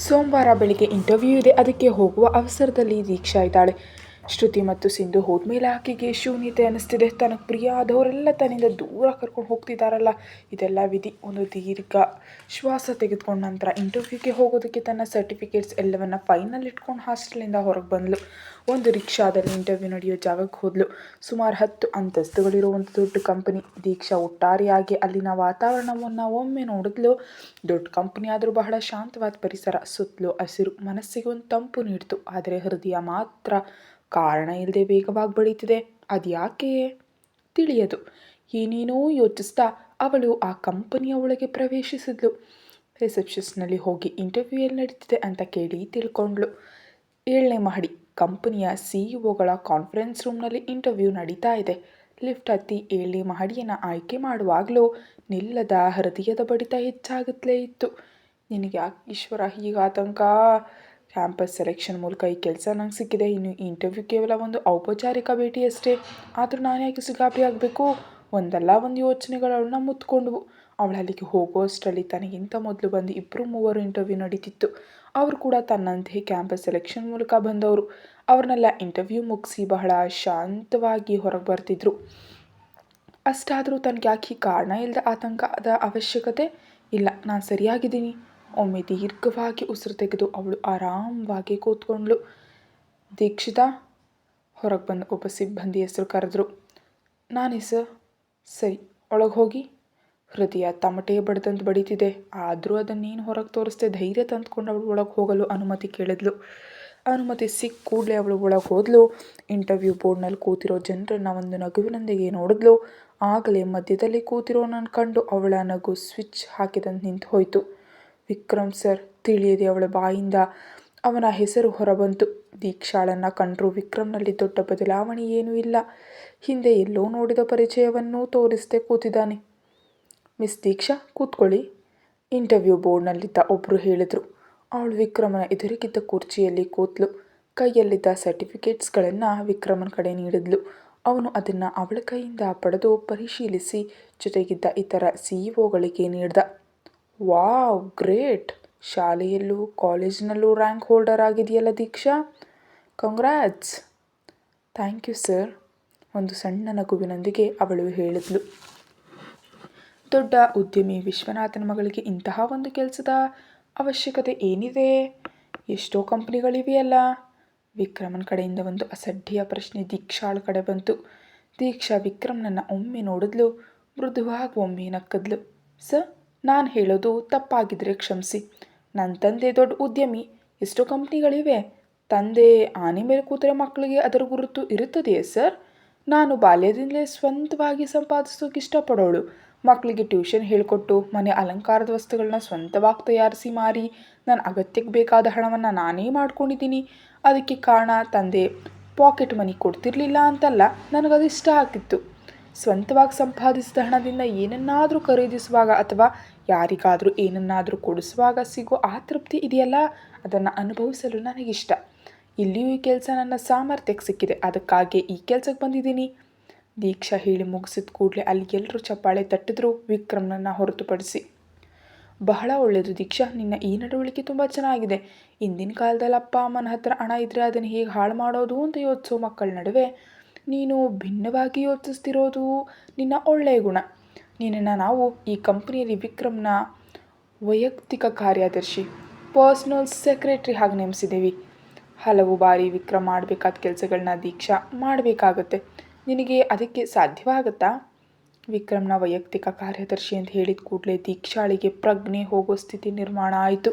ಸೋಮವಾರ ಬೆಳಿಗ್ಗೆ ಇಂಟರ್ವ್ಯೂ ಇದೆ. ಅದಕ್ಕೆ ಹೋಗುವ ಅವಸರದಲ್ಲಿ ದೀಕ್ಷಾ ಇದ್ದಾಳೆ. ಶ್ರುತಿ ಮತ್ತು ಸಿಂಧು ಹೋದ್ಮೇಲೆ ಆಕೆಗೆ ಶೂನ್ಯತೆ ಅನ್ನಿಸ್ತಿದೆ. ತನಗೆ ಪ್ರಿಯ ಆದವರೆಲ್ಲ ತನ್ನಿಂದ ದೂರ ಕರ್ಕೊಂಡು ಹೋಗ್ತಿದ್ದಾರಲ್ಲ, ಇದೆಲ್ಲ ವಿಧಿ. ಒಂದು ದೀರ್ಘ ಶ್ವಾಸ ತೆಗೆದುಕೊಂಡ ನಂತರ ಇಂಟರ್ವ್ಯೂಗೆ ಹೋಗೋದಕ್ಕೆ ತನ್ನ ಸರ್ಟಿಫಿಕೇಟ್ಸ್ ಎಲ್ಲವನ್ನ ಫೈನಲ್ ಇಟ್ಕೊಂಡು ಹಾಸ್ಟೆಲಿಂದ ಹೊರಗೆ ಬಂದಳು. ಒಂದು ರಿಕ್ಷಾದಲ್ಲಿ ಇಂಟರ್ವ್ಯೂ ನಡೆಯೋ ಜಾಗಕ್ಕೆ ಹೋದ್ಲು. ಸುಮಾರು 10 ಅಂತಸ್ತುಗಳಿರೋ ಒಂದು ದೊಡ್ಡ ಕಂಪನಿ. ದೀಕ್ಷಾ ಒಟ್ಟಾರೆಯಾಗಿ ಅಲ್ಲಿನ ವಾತಾವರಣವನ್ನು ಒಮ್ಮೆ ನೋಡಿದ್ಲು. ದೊಡ್ಡ ಕಂಪನಿ ಆದರೂ ಬಹಳ ಶಾಂತವಾದ ಪರಿಸರ. ಸುತ್ತಲೂ ಹಸಿರು ಮನಸ್ಸಿಗೆ ಒಂದು ತಂಪು ನೀಡ್ತು. ಆದರೆ ಹೃದಯ ಮಾತ್ರ ಕಾರಣ ಇಲ್ಲದೆ ವೇಗವಾಗಿ ಬಡೀತಿದೆ. ಅದ್ಯಾಕೆ ತಿಳಿಯದು. ಏನೇನೋ ಯೋಚಿಸ್ತಾ ಅವಳು ಆ ಕಂಪನಿಯ ಒಳಗೆ ಪ್ರವೇಶಿಸಿದ್ಲು. ರಿಸೆಪ್ಷನ್ನಲ್ಲಿ ಹೋಗಿ ಇಂಟರ್ವ್ಯೂ ಎಲ್ಲಿ ನಡೀತಿದೆ ಅಂತ ಕೇಳಿ ತಿಳ್ಕೊಂಡ್ಳು. 7ನೇ ಮಹಡಿ ಕಂಪನಿಯ CEO ಕಾನ್ಫರೆನ್ಸ್ ರೂಮ್ನಲ್ಲಿ ಇಂಟರ್ವ್ಯೂ ನಡೀತಾ ಇದೆ. ಲಿಫ್ಟ್ ಹತ್ತಿ 7ನೇ ಮಹಡಿಯನ್ನು ಆಯ್ಕೆ ಮಾಡುವಾಗಲೂ ನಿಲ್ಲದ ಹೃದಯದ ಬಡಿತ ಹೆಚ್ಚಾಗುತ್ತಲೇ ಇತ್ತು. ನಿನಗೆ ಯಾಕೆ ಈಶ್ವರ ಈಗ ಆತಂಕ? ಕ್ಯಾಂಪಸ್ ಸೆಲೆಕ್ಷನ್ ಮೂಲಕ ಈ ಕೆಲಸ ನಂಗೆ ಸಿಕ್ಕಿದೆ. ಇನ್ನು ಈ ಇಂಟರ್ವ್ಯೂ ಕೇವಲ ಒಂದು ಔಪಚಾರಿಕ ಭೇಟಿಯಷ್ಟೇ. ಆದರೂ ನಾನು ಯಾಕೆ ಗಾಬರಿ ಆಗಬೇಕು? ಒಂದಲ್ಲ ಒಂದು ಯೋಚನೆಗಳು ಅವಳನ್ನ ಮುತ್ಕೊಂಡ್ವು. ಅವಳು ಅಲ್ಲಿಗೆ ಹೋಗೋಷ್ಟರಲ್ಲಿ ತನಗಿಂತ ಮೊದಲು ಬಂದು 2-3 ಇಂಟರ್ವ್ಯೂ ನಡೀತಿತ್ತು. ಅವರು ಕೂಡ ತನ್ನಂತೆ ಕ್ಯಾಂಪಸ್ ಸೆಲೆಕ್ಷನ್ ಮೂಲಕ ಬಂದವರು. ಅವ್ರನ್ನೆಲ್ಲ ಇಂಟರ್ವ್ಯೂ ಮುಗಿಸಿ ಬಹಳ ಶಾಂತವಾಗಿ ಹೊರಗೆ ಬರ್ತಿದ್ರು. ಅಷ್ಟಾದರೂ ತನಗೆ ಯಾಕೆ ಕಾರಣ ಇಲ್ಲದ ಆತಂಕದ ಅವಶ್ಯಕತೆ ಇಲ್ಲ. ನಾನು ಸರಿಯಾಗಿದ್ದೀನಿ. ಒಮ್ಮೆ ದೀರ್ಘವಾಗಿ ಉಸಿರು ತೆಗೆದು ಅವಳು ಆರಾಮವಾಗಿ ಕೂತ್ಕೊಂಡ್ಳು. ದೀಕ್ಷಿತಾ, ಹೊರಗೆ ಬಂದು ಒಬ್ಬ ಸಿಬ್ಬಂದಿ ಹೆಸರು ಕರೆದ್ರು. ನಾನೇ ಸರ್. ಸರಿ, ಒಳಗೆ ಹೋಗಿ. ಹೃದಯ ತಮಟೆ ಬಡ್ದಂತ ಬಡೀತಿದೆ. ಆದರೂ ಅದನ್ನೇನು ಹೊರಗೆ ತೋರಿಸ್ದೆ ಧೈರ್ಯ ತಂದುಕೊಂಡು ಅವಳು ಒಳಗೆ ಹೋಗಲು ಅನುಮತಿ ಕೇಳಿದ್ಲು. ಅನುಮತಿ ಸಿಕ್ಕ ಕೂಡಲೇ ಅವಳು ಒಳಗೆ ಹೋದ್ಲು. ಇಂಟರ್ವ್ಯೂ ಬೋರ್ಡ್ನಲ್ಲಿ ಕೂತಿರೋ ಜನರನ್ನು ಒಂದು ನಗುವಿನೊಂದಿಗೆ ನೋಡಿದ್ಲು. ಆಗಲೇ ಮಧ್ಯದಲ್ಲಿ ಕೂತಿರೋನನ್ನು ಕಂಡು ಅವಳ ನಗು ಸ್ವಿಚ್ ಹಾಕಿದಂತೆ ನಿಂತು ಹೋಯಿತು. ವಿಕ್ರಮ್ ಸರ್. ತಿಳಿಯದೆ ಅವಳ ಬಾಯಿಂದ ಅವನ ಹೆಸರು ಹೊರಬಂತು. ದೀಕ್ಷಾಳನ್ನು ಕಂಡ್ರು. ವಿಕ್ರಮ್ನಲ್ಲಿ ದೊಡ್ಡ ಬದಲಾವಣೆ ಏನೂ ಇಲ್ಲ. ಹಿಂದೆ ಎಲ್ಲೋ ನೋಡಿದ ಪರಿಚಯವನ್ನೂ ತೋರಿಸದೆ ಕೂತಿದ್ದಾನೆ. ಮಿಸ್ ದೀಕ್ಷಾ, ಕೂತ್ಕೊಳ್ಳಿ, ಇಂಟರ್ವ್ಯೂ ಬೋರ್ಡ್ನಲ್ಲಿದ್ದ ಒಬ್ಬರು ಹೇಳಿದರು. ಅವಳು ವಿಕ್ರಮನ ಎದುರಿಗಿದ್ದ ಕುರ್ಚಿಯಲ್ಲಿ ಕೂತ್ಲು. ಕೈಯಲ್ಲಿದ್ದ ಸರ್ಟಿಫಿಕೇಟ್ಸ್ಗಳನ್ನು ವಿಕ್ರಮನ ಕಡೆ ನೀಡಿದ್ಲು. ಅವನು ಅದನ್ನು ಅವಳ ಕೈಯಿಂದ ಪಡೆದು ಪರಿಶೀಲಿಸಿ ಜೊತೆಗಿದ್ದ ಇತರ CEOಗಳಿಗೆ ನೀಡ್ದ. Wow, great! ಶಾಲೆಯಲ್ಲೂ ಕಾಲೇಜಿನಲ್ಲೂ ರ್ಯಾಂಕ್ ಹೋಲ್ಡರ್ ಆಗಿದೆಯಲ್ಲ Deeksha. Congrats. Thank you sir. ಒಂದು ಸಣ್ಣ ನಗುವಿನೊಂದಿಗೆ ಅವಳು ಹೇಳಿದ್ಲು. ದೊಡ್ಡ ಉದ್ಯಮಿ ವಿಶ್ವನಾಥನ ಮಗಳಿಗೆ ಇಂತಹ ಒಂದು ಕೆಲಸದ ಅವಶ್ಯಕತೆ ಏನಿದೆ? ಎಷ್ಟೋ ಕಂಪ್ನಿಗಳಿವೆಯಲ್ಲ. ವಿಕ್ರಮನ ಕಡೆಯಿಂದ ಒಂದು ಅಸಡ್ಡೆಯ ಪ್ರಶ್ನೆ ದೀಕ್ಷಾಳ ಕಡೆ ಬಂತು. ದೀಕ್ಷಾ ವಿಕ್ರಮ್ನನ್ನು ಒಮ್ಮೆ ನೋಡಿದ್ಲು. ಮೃದುವಾಗಿ ಒಮ್ಮೆ ನಕ್ಕದ್ಲು. ಸರ್, ನಾನು ಹೇಳೋದು ತಪ್ಪಾಗಿದ್ರೆ ಕ್ಷಮಿಸಿ. ನನ್ನ ತಂದೆ ದೊಡ್ಡ ಉದ್ಯಮಿ. ಎಷ್ಟೋ ಕಂಪ್ನಿಗಳಿವೆ. ತಂದೆ ಆನೆ ಮೇಲೆ ಕೂತರೆ ಮಕ್ಕಳಿಗೆ ಅದರ ಗುರುತು ಇರುತ್ತದೆಯೇ ಸರ್? ನಾನು ಬಾಲ್ಯದಿಂದಲೇ ಸ್ವಂತವಾಗಿ ಸಂಪಾದಿಸೋಕೆ ಇಷ್ಟಪಡೋಳು. ಮಕ್ಕಳಿಗೆ ಟ್ಯೂಷನ್ ಹೇಳಿಕೊಟ್ಟು ಮನೆ ಅಲಂಕಾರದ ವಸ್ತುಗಳನ್ನ ಸ್ವಂತವಾಗಿ ತಯಾರಿಸಿ ಮಾರಿ ನನ್ನ ಅಗತ್ಯಕ್ಕೆ ಬೇಕಾದ ಹಣವನ್ನು ನಾನೇ ಮಾಡ್ಕೊಂಡಿದ್ದೀನಿ. ಅದಕ್ಕೆ ಕಾರಣ ತಂದೆ ಪಾಕೆಟ್ ಮನಿ ಕೊಡ್ತಿರ್ಲಿಲ್ಲ ಅಂತಲ್ಲ, ನನಗದು ಇಷ್ಟ ಆಗಿತ್ತು. ಸ್ವಂತವಾಗಿ ಸಂಪಾದಿಸಿದ ಹಣದಿಂದ ಏನನ್ನಾದರೂ ಖರೀದಿಸುವಾಗ ಅಥವಾ ಯಾರಿಗಾದರೂ ಏನನ್ನಾದರೂ ಕೊಡಿಸುವಾಗ ಸಿಗೋ ಆ ತೃಪ್ತಿ ಇದೆಯಲ್ಲ, ಅದನ್ನು ಅನುಭವಿಸಲು ನನಗಿಷ್ಟ. ಇಲ್ಲಿಯೂ ಈ ಕೆಲಸ ನನ್ನ ಸಾಮರ್ಥ್ಯಕ್ಕೆ ಸಿಕ್ಕಿದೆ. ಅದಕ್ಕಾಗಿ ಈ ಕೆಲಸಕ್ಕೆ ಬಂದಿದ್ದೀನಿ. ದೀಕ್ಷಾ ಹೇಳಿ ಮುಗಿಸಿದ ಕೂಡಲೇ ಅಲ್ಲಿ ಎಲ್ಲರೂ ಚಪ್ಪಾಳೆ ತಟ್ಟಿದ್ರು, ವಿಕ್ರಮ್ನನ್ನು ಹೊರತುಪಡಿಸಿ. ಬಹಳ ಒಳ್ಳೆಯದು ದೀಕ್ಷಾ, ನಿನ್ನ ಈ ನಡವಳಿಕೆ ತುಂಬ ಚೆನ್ನಾಗಿದೆ. ಇಂದಿನ ಕಾಲದಲ್ಲಿ ಅಪ್ಪ ಅಮ್ಮನ ಹತ್ರ ಹಣ ಇದ್ದರೆ ಅದನ್ನು ಹೇಗೆ ಹಾಳು ಮಾಡೋದು ಅಂತ ಯೋಚಿಸೋ ಮಕ್ಕಳ ನಡುವೆ ನೀನು ಭಿನ್ನವಾಗಿ ಯೋಚಿಸ್ತಿರೋದು ನಿನ್ನ ಒಳ್ಳೆಯ ಗುಣ. ನಿನ್ನನ್ನು ನಾವು ಈ ಕಂಪನಿಯಲ್ಲಿ ವಿಕ್ರಮ್ನ ವೈಯಕ್ತಿಕ ಕಾರ್ಯದರ್ಶಿ, ಪರ್ಸ್ನಲ್ ಸೆಕ್ರೆಟರಿ ಹಾಗೆ ನೇಮಿಸಿದ್ದೀವಿ. ಹಲವು ಬಾರಿ ವಿಕ್ರಮ್ ಮಾಡಬೇಕಾದ ಕೆಲಸಗಳನ್ನ ದೀಕ್ಷಾ ಮಾಡಬೇಕಾಗತ್ತೆ. ನಿನಗೆ ಅದಕ್ಕೆ ಸಾಧ್ಯವಾಗುತ್ತಾ? ವಿಕ್ರಮ್ನ ವೈಯಕ್ತಿಕ ಕಾರ್ಯದರ್ಶಿ ಅಂತ ಹೇಳಿದ ಕೂಡಲೇ ದೀಕ್ಷಾಳಿಗೆ ಪ್ರಜ್ಞೆ ಹೋಗೋ ಸ್ಥಿತಿ ನಿರ್ಮಾಣ ಆಯಿತು.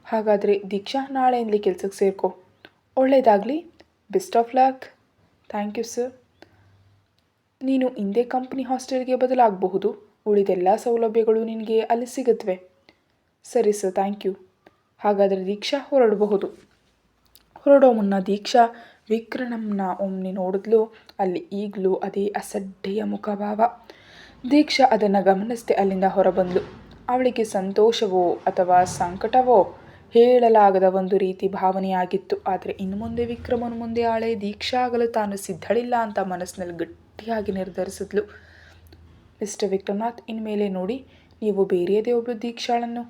ಹಾಗಾದರೆ ದೀಕ್ಷಾ, ನಾಳೆಯಿಂದಲೇ ಕೆಲಸಕ್ಕೆ ಸೇರ್ಕೋ. ಒಳ್ಳೆಯದಾಗಲಿ. Best of luck. Thank you sir. ನೀನು ಇಂದೇ ಕಂಪ್ನಿ ಹಾಸ್ಟೆಲ್ಗೆ ಬದಲಾಗಬಹುದು. ಉಳಿದೆಲ್ಲ ಸೌಲಭ್ಯಗಳು ನಿನಗೆ ಅಲ್ಲಿ ಸಿಗುತ್ತವೆ. ಸರಿ ಸರ್, ಥ್ಯಾಂಕ್ ಯು. ಹಾಗಾದರೆ ದೀಕ್ಷಾ ಹೊರಡಬಹುದು. ಹೊರಡೋ ಮುನ್ನ ದೀಕ್ಷಾ ವಿಕ್ರಮನ ಒಮ್ಮೆ ನೋಡಿದ್ಲು. ಅಲ್ಲಿ ಈಗಲೂ ಅದೇ ಅಸಡ್ಡೆಯ ಮುಖಭಾವ. ದೀಕ್ಷಾ ಅದನ್ನು ಗಮನಿಸದೆ ಅಲ್ಲಿಂದ ಹೊರಬಂದಳು. ಅವಳಿಗೆ ಸಂತೋಷವೋ ಅಥವಾ ಸಂಕಟವೋ ಹೇಳಲಾಗದ ಒಂದು ರೀತಿ ಭಾವನೆಯಾಗಿತ್ತು. ಆದರೆ ಇನ್ನು ಮುಂದೆ ವಿಕ್ರಮನ ಮುಂದೆ ಆಳೆ ದೀಕ್ಷಾ ಆಗಲು ತಾನು ಸಿದ್ಧಳಿಲ್ಲ ಅಂತ ಮನಸ್ಸಿನಲ್ಲಿ ಗಟ್ಟಿಯಾಗಿ ನಿರ್ಧರಿಸಿದ್ಲು. ಮಿಸ್ಟರ್ ವಿಕ್ರಮನಾಥ್, ಇನ್ಮೇಲೆ ನೋಡಿ, ನೀವು ಬೇರೆಯದೇ ಒಬ್ಬಳು ದೀಕ್ಷಾಳನ್ನು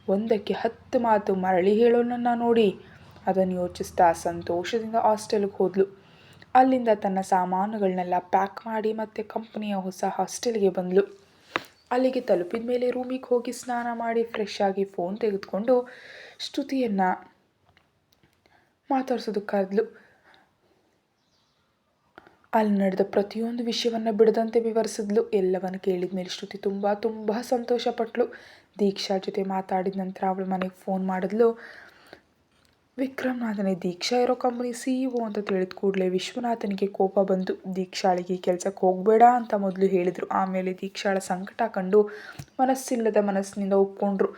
ಒಂದಕ್ಕೆ 10 ಮಾತು ಮರಳಿ ಹೇಳೋನನ್ನ ನೋಡಿ ಅದನ್ನು ಯೋಚಿಸ್ತಾ ಸಂತೋಷದಿಂದ ಹಾಸ್ಟೆಲ್ಗೆ ಹೋದ್ಲು. ಅಲ್ಲಿಂದ ತನ್ನ ಸಾಮಾನುಗಳನ್ನೆಲ್ಲ ಪ್ಯಾಕ್ ಮಾಡಿ ಮತ್ತೆ ಕಂಪನಿಯ ಹೊಸ ಹಾಸ್ಟೆಲ್ಗೆ ಬಂದಳು. ಅಲ್ಲಿಗೆ ತಲುಪಿದ ಮೇಲೆ ರೂಮಿಗೆ ಹೋಗಿ ಸ್ನಾನ ಮಾಡಿ ಫ್ರೆಶ್ ಆಗಿ ಫೋನ್ ತೆಗೆದುಕೊಂಡು ಶ್ರುತಿಯನ್ನು ಮಾತಾಡ್ಸೋದಕ್ಕಾದ್ಲು. ಅಲ್ಲಿ ನಡೆದ ಪ್ರತಿಯೊಂದು ವಿಷಯವನ್ನು ಬಿಡದಂತೆ ವಿವರಿಸಿದ್ಲು. ಎಲ್ಲವನ್ನು ಕೇಳಿದ ಮೇಲೆ ಶ್ರುತಿ ತುಂಬ ಸಂತೋಷಪಟ್ಲು. ದೀಕ್ಷಾ ಜೊತೆ ಮಾತಾಡಿದ ನಂತರ ಅವಳು ಮನೆಗೆ ಫೋನ್ ಮಾಡಿದ್ಲು. ವಿಕ್ರಮ್ನಾಥನೇ ದೀಕ್ಷಾ ಇರೋ ಕಂಪನಿ CEO ಅಂತ ತಿಳಿದ ಕೂಡಲೇ ವಿಶ್ವನಾಥನಿಗೆ ಕೋಪ ಬಂತು. ದೀಕ್ಷಾಳಿಗೆ ಕೆಲಸಕ್ಕೆ ಹೋಗಬೇಡ ಅಂತ ಮೊದಲು ಹೇಳಿದರು. ಆಮೇಲೆ ದೀಕ್ಷಾಳ ಸಂಕಟ ಕಂಡು ಮನಸ್ಸಿಲ್ಲದ ಮನಸ್ಸಿನಿಂದ ಒಪ್ಕೊಂಡ್ರು.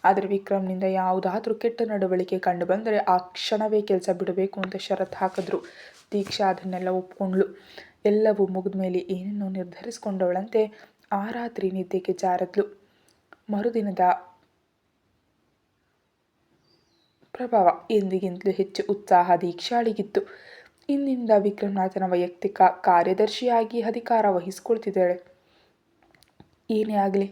ಆದರೆ ವಿಕ್ರಮ್ನಿಂದ ಯಾವುದಾದ್ರೂ ಕೆಟ್ಟ ನಡವಳಿಕೆ ಕಂಡು ಬಂದರೆ ಆ ಕ್ಷಣವೇ ಕೆಲಸ ಬಿಡಬೇಕು ಅಂತ ಷರತ್ತು ಹಾಕಿದ್ರು. ದೀಕ್ಷಾ ಅದನ್ನೆಲ್ಲ ಒಪ್ಕೊಂಡ್ಳು. ಎಲ್ಲವೂ ಮುಗಿದ ಮೇಲೆ ಏನನ್ನೋ ನಿರ್ಧರಿಸ್ಕೊಂಡವಳಂತೆ ಆ ರಾತ್ರಿ ನಿದ್ದೆಗೆ ಜಾರದ್ಲು. ಮರುದಿನದ ಪ್ರಭಾವ ಎಂದಿಗಿಂತಲೂ ಹೆಚ್ಚು ಉತ್ಸಾಹ ದೀಕ್ಷಾಳಿಗಿತ್ತು. ಇಂದಿನಿಂದ ವಿಕ್ರಮ್ನಾಥನ ವೈಯಕ್ತಿಕ ಕಾರ್ಯದರ್ಶಿಯಾಗಿ ಅಧಿಕಾರ ವಹಿಸ್ಕೊಳ್ತಿದ್ದಾಳೆ. ಏನೇ ಆಗಲಿ